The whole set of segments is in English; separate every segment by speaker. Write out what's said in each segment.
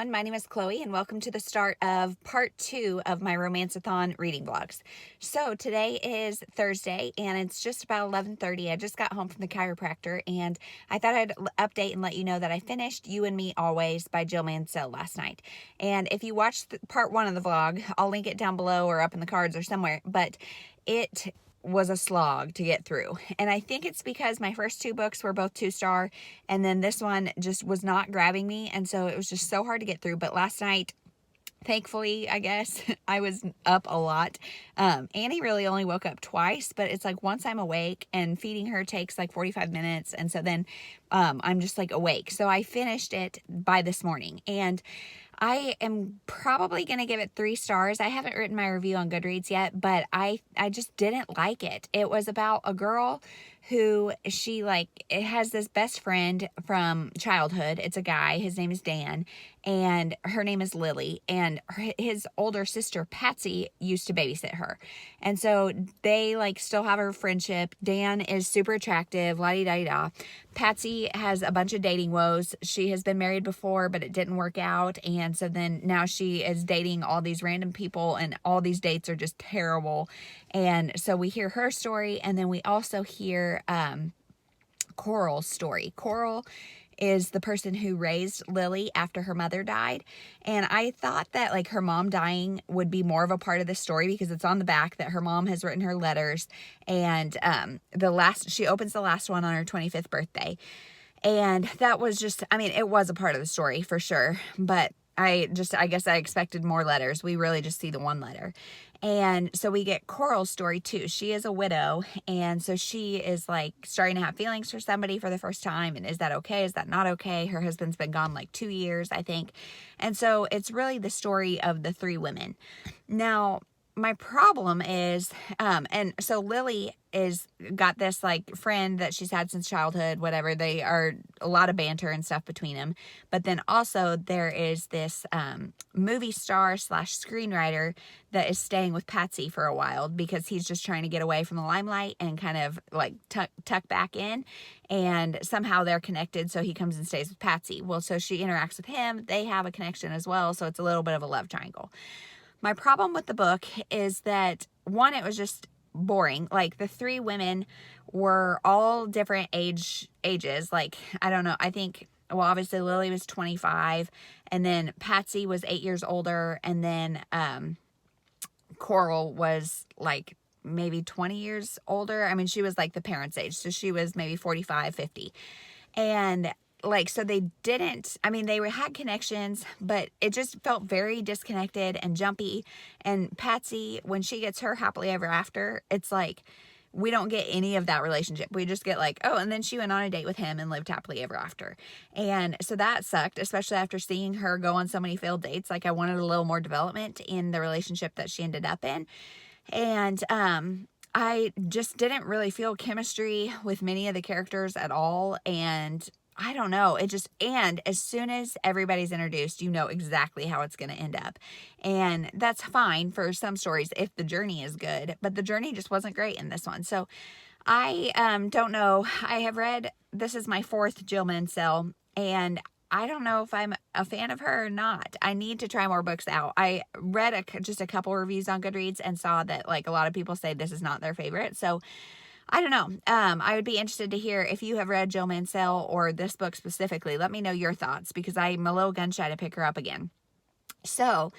Speaker 1: everyone. My name is Chloe, and welcome to the start of part 2 of my Romanceathon reading vlogs. So today is Thursday, and it's just about 11:30. I just got home from the chiropractor, and I thought I'd update and let you know that I finished You and Me Always by Jill Mansell last night. And if you watched part 1 of the vlog, I'll link it down below or up in the cards or somewhere, but it was a slog to get through. And I think it's because my first 2 books were both 2-star, and then this one just was not grabbing me, and so it was just so hard to get through. But last night, thankfully, I guess, I was up a lot. Annie really only woke up twice, but it's like once I'm awake, and feeding her takes like 45 minutes, and so then I'm just like awake. So I finished it by this morning, and I am probably going to give it 3 stars. I haven't written my review on Goodreads yet, but I just didn't like it. It was about a girl who it has this best friend from childhood. It's a guy. His name is Dan, and her name is Lily, and his older sister Patsy used to babysit her. And so they still have her friendship. Dan is super attractive, la-di-da-di-da. Patsy has a bunch of dating woes. She has been married before, but it didn't work out. And so then now she is dating all these random people, and all these dates are just terrible. And so we hear her story, and then we also hear Coral's story. Coral is the person who raised Lily after her mother died. And I thought that her mom dying would be more of a part of the story, because it's on the back that her mom has written her letters. And she opens the last one on her 25th birthday. And that was just, it was a part of the story for sure. But I guess I expected more letters. We really just see the one letter. And so we get Coral's story too. She is a widow, and so she is starting to have feelings for somebody for the first time. And is that okay? Is that not okay? Her husband's been gone 2 years, I think. And so it's really the story of the 3 women. Now, my problem is, and so Lily is got this friend that she's had since childhood, whatever. They are a lot of banter and stuff between them. But then also there is this movie star / screenwriter that is staying with Patsy for a while, because he's just trying to get away from the limelight and kind of tuck back in. And somehow they're connected, so he comes and stays with Patsy. Well, so she interacts with him. They have a connection as well, so it's a little bit of a love triangle. My problem with the book is that, one, it was just boring. The 3 women were all different ages. I don't know. I think, well, obviously Lily was 25, and then Patsy was 8 years older, and then Coral was maybe 20 years older. She was the parents' age, so she was maybe 45, 50. And so they didn't, they had connections, but it just felt very disconnected and jumpy. And Patsy, when she gets her happily ever after, it's we don't get any of that relationship. We just get oh, and then she went on a date with him and lived happily ever after. And so that sucked, especially after seeing her go on so many failed dates. I wanted a little more development in the relationship that she ended up in. And, I just didn't really feel chemistry with many of the characters at all. And I don't know. And as soon as everybody's introduced, you know exactly how it's going to end up. And that's fine for some stories if the journey is good, but the journey just wasn't great in this one. So I don't know. I have read, this is my 4th Jill Mansell, and I don't know if I'm a fan of her or not. I need to try more books out. I read just a couple reviews on Goodreads and saw that a lot of people say this is not their favorite. So I don't know. I would be interested to hear if you have read Jill Mansell or this book specifically. Let me know your thoughts, because I'm a little gun shy to pick her up again. So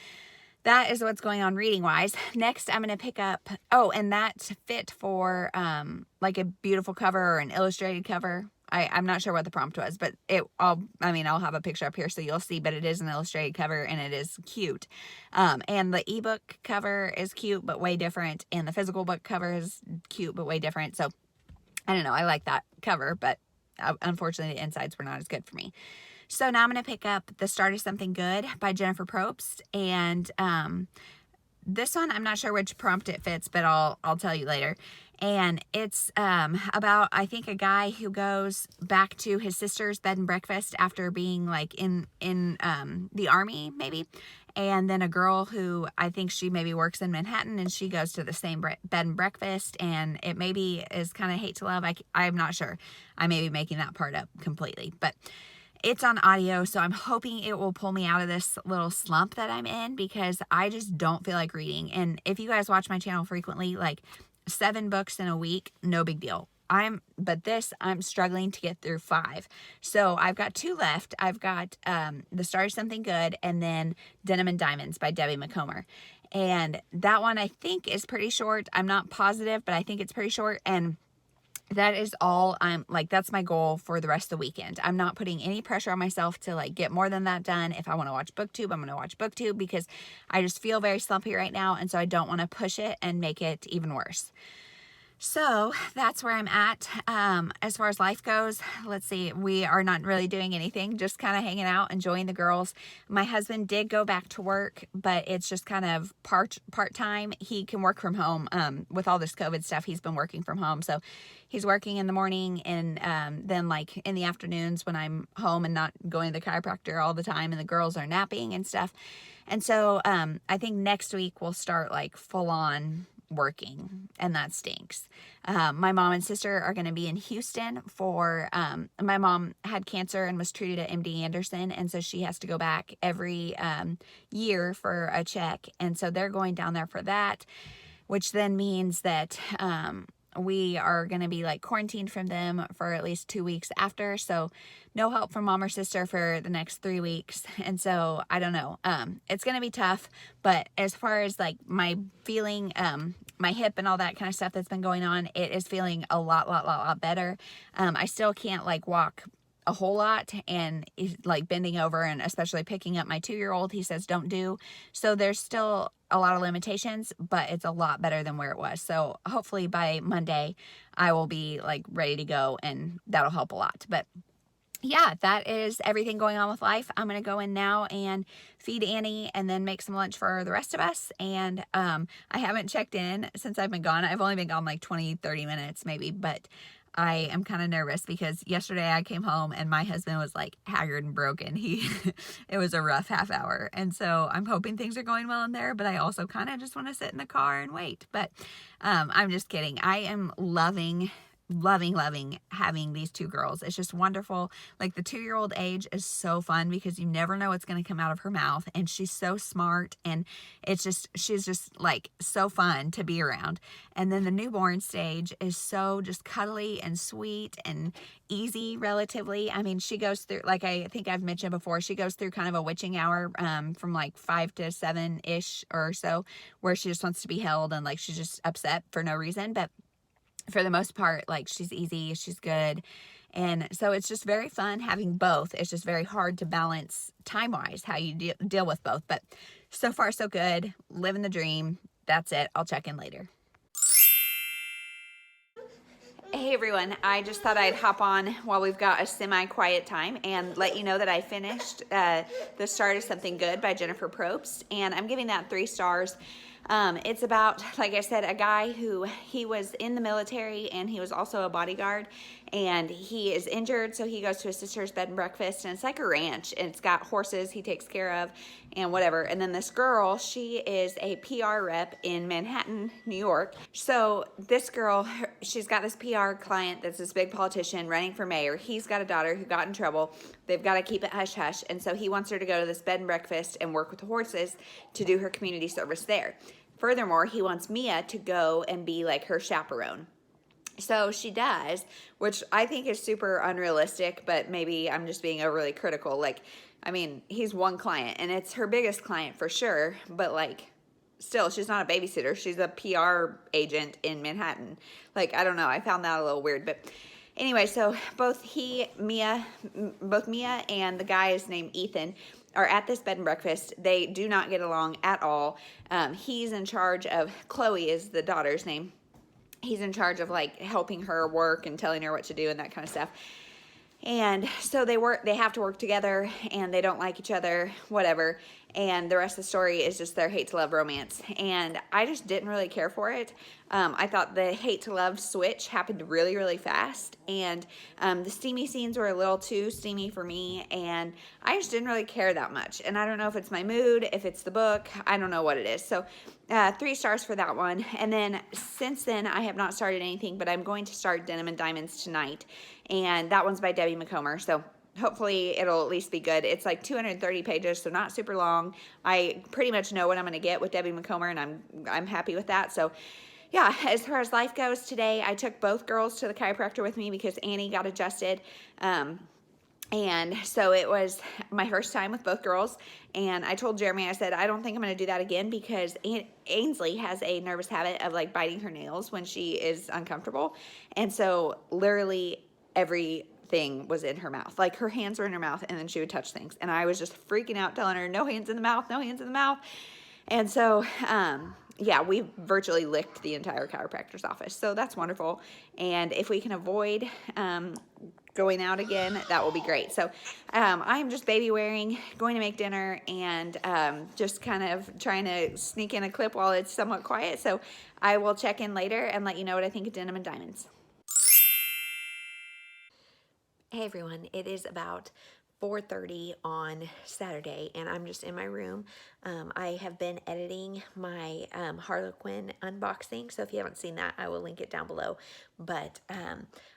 Speaker 1: that is what's going on reading wise. Next, I'm going to pick up, and that fit for a beautiful cover or an illustrated cover. I'm not sure what the prompt was, but I'll have a picture up here so you'll see, but it is an illustrated cover, and it is cute. And the ebook cover is cute, but way different. And the physical book cover is cute, but way different. So I don't know. I like that cover, but unfortunately the insides were not as good for me. So now I'm going to pick up The Start of Something Good by Jennifer Probst. And this one, I'm not sure which prompt it fits, but I'll tell you later. And it's about, I think, a guy who goes back to his sister's bed and breakfast after being in the army, maybe. And then a girl who I think she maybe works in Manhattan, and she goes to the same bed and breakfast. And it maybe is kind of hate to love. I'm not sure. I may be making that part up completely. But It's on audio, so I'm hoping it will pull me out of this little slump that I'm in, because I just don't feel like reading. And if you guys watch my channel frequently, like 7 books in a week, no big deal. But this, I'm struggling to get through 5. So I've got 2 left. I've got The Start of Something Good, and then Denim and Diamonds by Debbie McComber. And that one I think is pretty short. I'm not positive, but I think it's pretty short. And that is all that's my goal for the rest of the weekend. I'm not putting any pressure on myself to like get more than that done. If I want to watch booktube, I'm going to watch booktube, because I just feel very slumpy right now. And so I don't want to push it and make it even worse. So that's where I'm at. As far as life goes, let's see, we are not really doing anything, just kind of hanging out, enjoying the girls. My husband did go back to work, but it's just kind of part-time. He can work from home. With all this COVID stuff, he's been working from home. So he's working in the morning, and then like in the afternoons when I'm home and not going to the chiropractor all the time, and the girls are napping and stuff. And so I think next week we'll start like full on working, and that stinks. My mom and sister are going to be in Houston for my mom had cancer and was treated at MD Anderson, and so she has to go back every year for a check, and so they're going down there for that, which then means that we are going to be like quarantined from them for at least 2 weeks after. So no help from mom or sister for the next 3 weeks. And so I don't know. It's going to be tough, but as far as like my feeling, my hip and all that kind of stuff that's been going on, it is feeling a lot better. I still can't like walk a whole lot, and like bending over and especially picking up my 2-year-old, he says don't do. So there's still a lot of limitations, but it's a lot better than where it was. So hopefully by Monday I will be like ready to go, and that'll help a lot. But yeah, that is everything going on with life. I'm going to go in now and feed Annie and then make some lunch for the rest of us. And I haven't checked in since I've been gone. I've only been gone like 20-30 minutes maybe, but I am kind of nervous because yesterday I came home and my husband was like haggard and broken. It was a rough half hour. And so I'm hoping things are going well in there, but I also kind of just want to sit in the car and wait. But I'm just kidding. I am loving having these 2 girls. It's just wonderful. Like the 2-year-old age is so fun because you never know what's going to come out of her mouth, and she's so smart, and she's just like so fun to be around. And then the newborn stage is so just cuddly and sweet and easy relatively. I mean, she goes through, like I think I've mentioned before, she goes through kind of a witching hour from like 5 to 7-ish or so, where she just wants to be held and like she's just upset for no reason. But for the most part, like she's easy, she's good. And so it's just very fun having both. It's just very hard to balance time-wise how you deal with both. But so far, so good. Living the dream. That's it. I'll check in later. Hey everyone, I just thought I'd hop on while we've got a semi-quiet time and let you know that I finished The Start of Something Good by Jennifer Probst, and I'm giving that 3 stars. It's about, like I said, a guy who he was in the military and he was also a bodyguard, and he is injured, so he goes to his sister's bed and breakfast, and it's like a ranch, and it's got horses he takes care of and whatever. And then this girl, she is a PR rep in Manhattan, New York. So this girl, she's got this PR client that's this big politician running for mayor. He's got a daughter who got in trouble. They've got to keep it hush hush, and so he wants her to go to this bed and breakfast and work with the horses to do her community service there. Furthermore, he wants Mia to go and be like her chaperone. So she does, which I think is super unrealistic, but maybe I'm just being overly critical. Like, I mean, he's one client, and it's her biggest client for sure, but like, still, she's not a babysitter. She's a PR agent in Manhattan. Like, I don't know. I found that a little weird, but anyway, so both Mia and the guy is named Ethan are at this bed and breakfast. They do not get along at all. He's in charge of, Chloe is the daughter's name. He's in charge of like helping her work and telling her what to do and that kind of stuff. And so they have to work together, and they don't like each other, whatever. And the rest of the story is just their hate to love romance. And I just didn't really care for it. I thought the hate to love switch happened really, really fast. And the steamy scenes were a little too steamy for me. And I just didn't really care that much. And I don't know if it's my mood, if it's the book. I don't know what it is. So 3 stars for that one. And then since then, I have not started anything, but I'm going to start Denim and Diamonds tonight. And that one's by Debbie McComber. So hopefully it'll at least be good. It's like 230 pages, so not super long. I pretty much know what I'm going to get with Debbie McComber, and I'm happy with that. So yeah, as far as life goes today, I took both girls to the chiropractor with me because Annie got adjusted. And so it was my first time with both girls. And I told Jeremy, I said, I don't think I'm going to do that again because Ainsley has a nervous habit of like biting her nails when she is uncomfortable. And so literally everything was in her mouth. Like her hands were in her mouth and then she would touch things. And I was just freaking out telling her, no hands in the mouth, no hands in the mouth. And so, yeah, we virtually licked the entire chiropractor's office. So that's wonderful. And if we can avoid going out again, that will be great. So I'm just baby wearing, going to make dinner, and just kind of trying to sneak in a clip while it's somewhat quiet. So I will check in later and let you know what I think of Denim and Diamonds. Hey everyone, it is about 4:30 on Saturday, and I'm just in my room. I have been editing my Harlequin unboxing, so if you haven't seen that, I will link it down below. But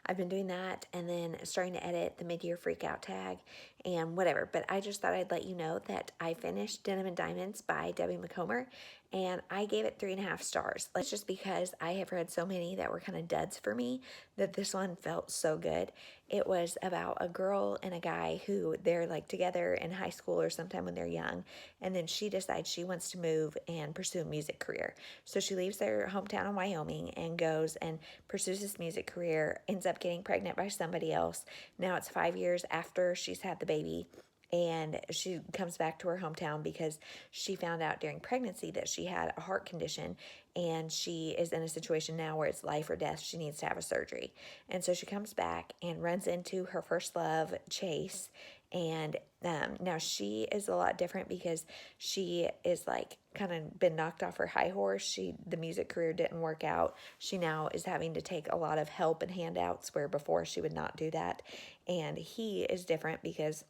Speaker 1: I've been doing that and then starting to edit the mid-year freakout tag and whatever. But I just thought I'd let you know that I finished Denim and Diamonds by Debbie McComber, and I gave it 3.5 stars. That's just because I have read so many that were kind of duds for me that this one felt so good. It was about a girl and a guy who they're like together in high school or sometime when they're young, and then she decides she wants to move and pursue a music career. So she leaves their hometown in Wyoming and goes and pursues this music career, ends up getting pregnant by somebody else. Now it's 5 years after she's had the baby, and she comes back to her hometown because she found out during pregnancy that she had a heart condition, and she is in a situation now where it's life or death. She needs to have a surgery. And so she comes back and runs into her first love, Chase. And now she is a lot different because she is like kind of been knocked off her high horse. The music career didn't work out. She now is having to take a lot of help and handouts where before she would not do that. And he is different because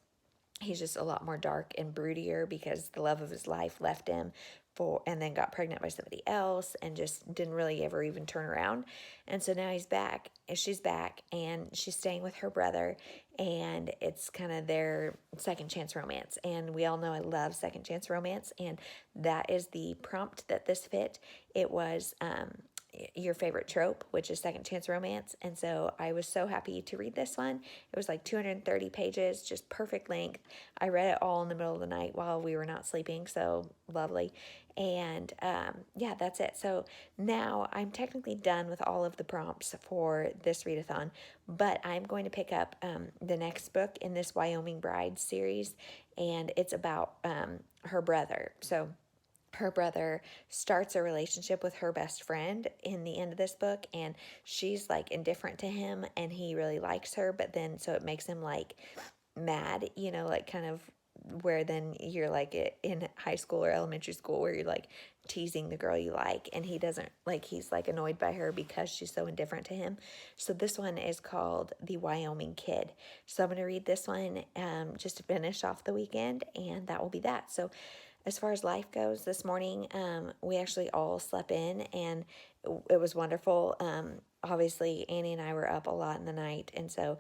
Speaker 1: he's just a lot more dark and broodier because the love of his life left him and then got pregnant by somebody else and just didn't really ever even turn around. And so now he's back and she's back and she's staying with her brother, and it's kind of their second chance romance. And we all know I love second chance romance, and that is the prompt that this fit. It was your favorite trope, which is second chance romance. And so I was so happy to read this one. It was like 230 pages, just perfect length. I read it all in the middle of the night while we were not sleeping, so lovely. And yeah, that's it. So now I'm technically done with all of the prompts for this readathon, but I'm going to pick up the next book in this Wyoming Bride series, and it's about her brother. So her brother starts a relationship with her best friend in the end of this book, and she's like indifferent to him and he really likes her, but then so it makes him like mad, like kind of where then you're like in high school or elementary school where you're like teasing the girl you like, and he doesn't like, he's like annoyed by her because she's so indifferent to him. So this one is called The Wyoming Kid. So I'm going to read this one just to finish off the weekend, and that will be that. So as far as life goes, this morning we actually all slept in, and it was wonderful. Obviously, Annie and I were up a lot in the night, and so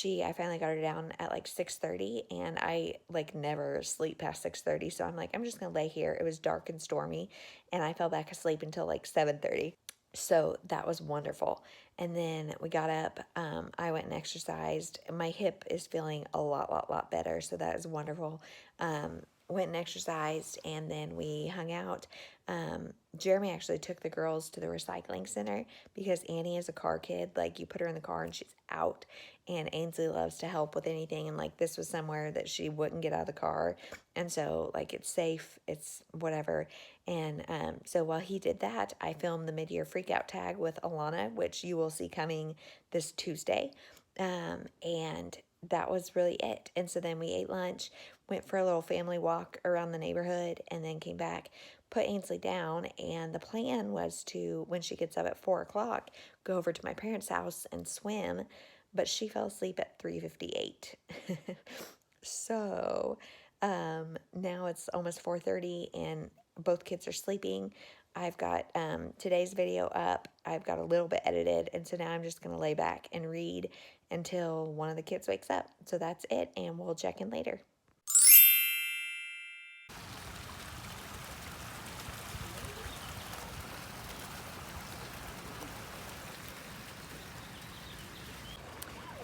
Speaker 1: I finally got her down at like 6:30, and I like never sleep past 6:30, so I'm like, I'm just gonna lay here. It was dark and stormy, and I fell back asleep until like 7:30. So that was wonderful. And then we got up, I went and exercised. My hip is feeling a lot better, so that is wonderful. Went and exercised, and then we hung out. Jeremy actually took the girls to the recycling center because Annie is a car kid. Like, you put her in the car and she's out, and Ainsley loves to help with anything, and like this was somewhere that she wouldn't get out of the car, and so like it's safe, it's whatever. And so while he did that, I filmed the mid-year freakout tag with Alana, which you will see coming this Tuesday. And that was really it. And so then we ate lunch, went for a little family walk around the neighborhood, and then came back, put Ainsley down, and the plan was to, when she gets up at 4 o'clock, go over to my parents' house and swim, but she fell asleep at 3:58. So now it's almost 4:30, and both kids are sleeping. I've got today's video up. I've got a little bit edited, and so now I'm just going to lay back and read until one of the kids wakes up. So that's it, and we'll check in later.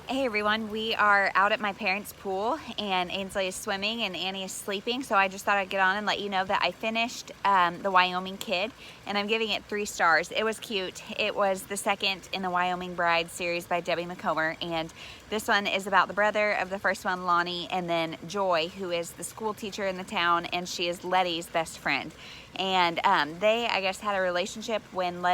Speaker 1: Hey everyone, we are out at my parents' pool and Ainsley is swimming and Annie is sleeping, so I just thought I'd get on and let you know that I finished the Wyoming Kid, and I'm giving it 3 stars. It was cute. It was the second in the Wyoming Bride series by Debbie McComber, and this one is about the brother of the first one, Lonnie, and then Joy, who is the school teacher in the town, and she is Letty's best friend. And they, I guess, had a relationship when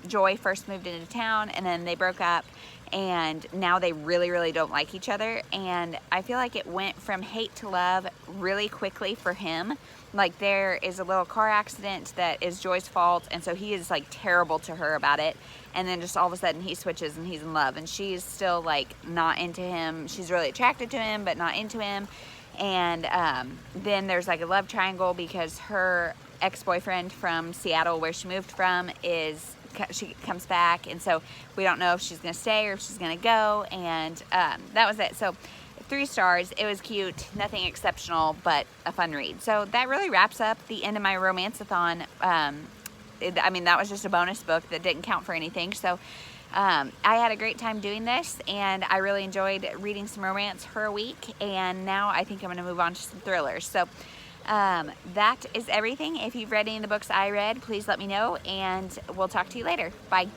Speaker 1: Joy first moved into town, and then they broke up, and now they really don't like each other. And I feel like it went from hate to love really quickly for him. Like, there is a little car accident that is Joy's fault, and so he is like terrible to her about it, and then just all of a sudden he switches and he's in love, and she's still like not into him. She's really attracted to him but not into him. And then there's like a love triangle because her ex-boyfriend from Seattle, where she moved from, she comes back, and so we don't know if she's gonna stay or if she's gonna go. And that was it. So 3 stars. It was cute, nothing exceptional, but a fun read. So that really wraps up the end of my Romanceathon. I mean, that was just a bonus book that didn't count for anything. So I had a great time doing this, and I really enjoyed reading some romance for a week, and now I think I'm going to move on to some thrillers. So that is everything. If you've read any of the books I read, please let me know, and we'll talk to you later. Bye.